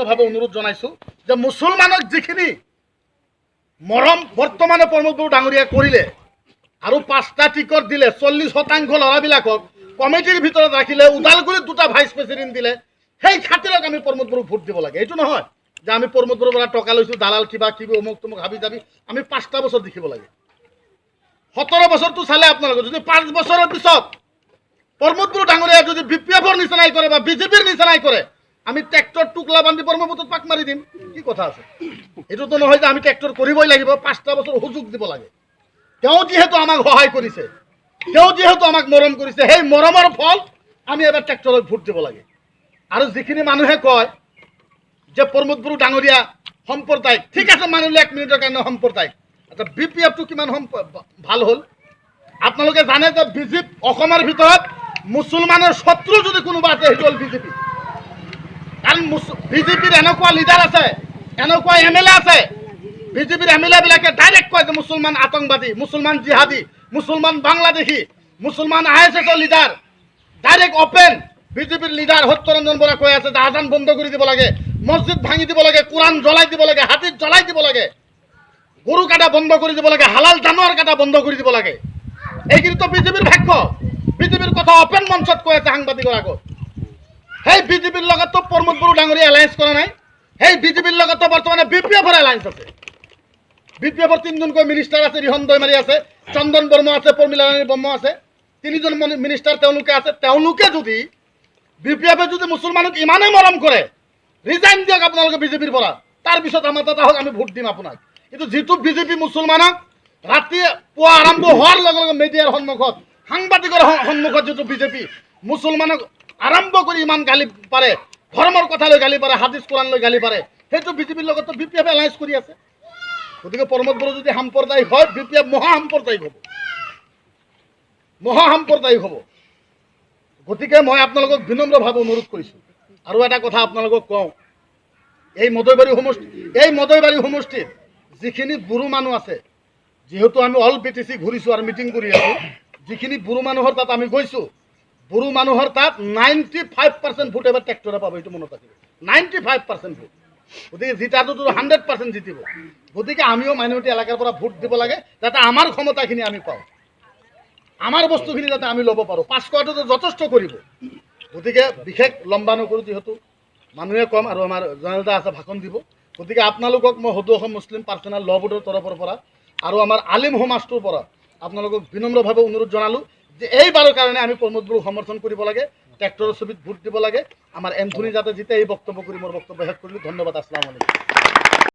বিনম্ৰভাবে অনুৰোধ জানাইছো যে মুসলমানক যিখিনি মৰম বৰ্তমানে প্ৰমোদ বড়ো ডাঙৰিয়া কৰিলে আৰু 5টা টিকট দিলে 40% ল'ৰাবিলাকক কমিটিৰ ভিতৰত ৰাখিলে উদালগুৰিত 2টা ভাইস প্ৰেসিডেন্ট দিলে সেই খাতিৰত আমি প্ৰমোদ বড়োক ভোট দিব লাগে এইটো নহয় যে আমি প্ৰমোদ বড়োৰ পৰা টকা লৈছো দালাল কিবা কিবি অমুক তমুক হাবি যাবি আমি 5টা বছৰ দেখিব লাগে 17 বছৰটো চালে আপোনালোকে যদি 5 বছৰৰ পিছত প্ৰমোদ বড়ো ডাঙৰীয়া যদি বিপিএফৰ নিচিনাই কৰে বা বিজেপিৰ নিচিনাই কৰে আমি ট্ৰেক্টৰ টুকলা বান্ধি ব্ৰহ্মপুত্ৰত পাক মাৰি দিম কি কথা আছে এইটোতো নহয় যে আমি ট্ৰেক্টৰ কৰিবই লাগিব 5টা বছৰ সুযোগ দিব লাগে তেওঁ যেহেতু আমাক সহায় কৰিছে তেওঁ যেহেতু আমাক মৰম কৰিছে সেই মৰমৰ ফল আমি এবাৰ ট্ৰেক্টৰক ভোট দিব লাগে আৰু যিখিনি মানুহে কয় যে প্ৰমোদ বড়ো ডাঙৰীয়া সম্প্ৰদায় ঠিক আছে মানিলে 1 মিনিটৰ কাৰণে সম্প্ৰদায় আচ্ছা বিপিএফটো কিমান ভাল হ'ল আপোনালোকে জানে যে বিজেপি অসমৰ ভিতৰত মুছলমানৰ শত্ৰু যদি কোনোবা আছে সেইটো হ'ল বিজেপি কাৰণ বিজেপিৰ এনেকুৱা লিডাৰ আছে এনেকুৱা এমএলএ আছে বিজেপিৰ এমএলএ বিলাকে ডাইৰেক্ট কয় যে মুছলমান আতংকবাদী মুছলমান জিহাদী মুছলমান বাংলাদেশী মুছলমান আইএসএছৰ লিডাৰ ডাইৰেক্ট ওপেন বিজেপিৰ লিডাৰ সত্যৰঞ্জন বৰা কৈ আছে যে আজান বন্ধ কৰি দিব লাগে মছজিদ ভাঙি দিব লাগে কোরআন জ্বলাই দিব লাগে হাতিত জ্বলাই দিব লাগে গরু কাটা বন্ধ কৰি দিব লাগে হালাল জানোয়াৰ কাটা বন্ধ কৰি দিব লাগে এইখিনি তো বিজেপিৰ ভাগ্য বিজেপিৰ কথা ওপেন মঞ্চত কৈ আছে সাংবাদিকৰ আগত সেই বিজেপিৰ লগত তো প্ৰমোদ বড়ো ডাঙৰীয়া এলায়েন্স কৰা নাই সেই বিজেপিৰ লগত তো বৰ্তমানে বিপিএফৰ এলায়েন্স আছে বিপিএফৰ 3জনকৈ মিনিষ্টাৰ আছে ৰিহন দৈমাৰী আছে চন্দন বৰ্মা আছে প্ৰমিলা ৰাণী বৰ্মা আছে 3জন মিনিষ্টাৰ তেওঁলোকে আছে তেওঁলোকে যদি বিপিএফে যদি মুছলমানক ইমানেই মৰম কৰে ৰিজাইন দিয়ক আপোনালোকে বিজেপিৰ পৰা তাৰ পিছত আমাৰ তাত আহক আমি ভোট দিম আপোনাক কিন্তু যেটো বিজেপি মুছলমানক ৰাতি পুৱা আৰম্ভ হোৱাৰ লগে লগে মিডিয়াৰ সন্মুখত সাংবাদিকৰ সন্মুখত যেটো বিজেপি মুছলমানক আৰম্ভ কৰি ইমান গালি পাৰে ধৰ্মৰ কথা লৈ গালি পাৰে হাদিছ কোৰআন লৈ গালি পাৰে সেইটো বিজেপিৰ লগত বিপিএফ এলায়েন্স কৰি আছে গতিকে প্ৰমোদ বড়ো যদি সাম্প্ৰদায়িক হয় বিপিএফ মহাসাম্প্ৰদায়িক হ'ব গতিকে মই আপোনালোকক বিনম্ৰভাৱে অনুৰোধ কৰিছোঁ আৰু এটা কথা আপোনালোকক কওঁ এই মদৈবাৰী সমষ্টিত যিখিনি বুঢ়ো মানুহ আছে যেহেতু আমি অল বিটিসি ঘূৰিছোঁ আৰু মিটিং কৰি আছোঁ যিখিনি বুঢ়ো মানুহৰ তাত আমি গৈছোঁ বুঢ়ো মানুহৰ তাত 95% ভোট এবাৰ ট্ৰেক্টৰে পাব এইটো মনত ৰাখিব 95% ভোট গতিকে জিতাটোতো 100% জিতিব গতিকে আমিও মাইনৰিটি এলেকাৰ পৰা ভোট দিব লাগে যাতে আমাৰ ক্ষমতাখিনি আমি পাওঁ আমাৰ বস্তুখিনি যাতে আমি ল'ব পাৰোঁ 5 কোৱাটোতো যথেষ্ট কৰিব গতিকে বিশেষ লম্বা নকৰোঁ যেহেতু মানুহে কম আৰু আমাৰ জনতা আছে ভাষণ দিব গতিকে আপোনালোকক মই সদৌ অসম মুছলিম পাৰ্চনেল ল বোৰ্ডৰ তৰফৰ পৰা আৰু আমাৰ আলিম সমাজটোৰ পৰা আপোনালোকক বিনম্ৰভাৱে অনুৰোধ জনালোঁ যে এইবাৰৰ কাৰণে আমি প্ৰমোদ বড়োক সমৰ্থন কৰিব লাগে ট্ৰেক্টৰৰ ছবিত ভোট দিব লাগে আমাৰ এন্থনী যাতে জিতে এই বক্তব্য কৰি মোৰ বক্তব্য শেষ কৰিলোঁ ধন্যবাদ আসসালামু আলাইকুম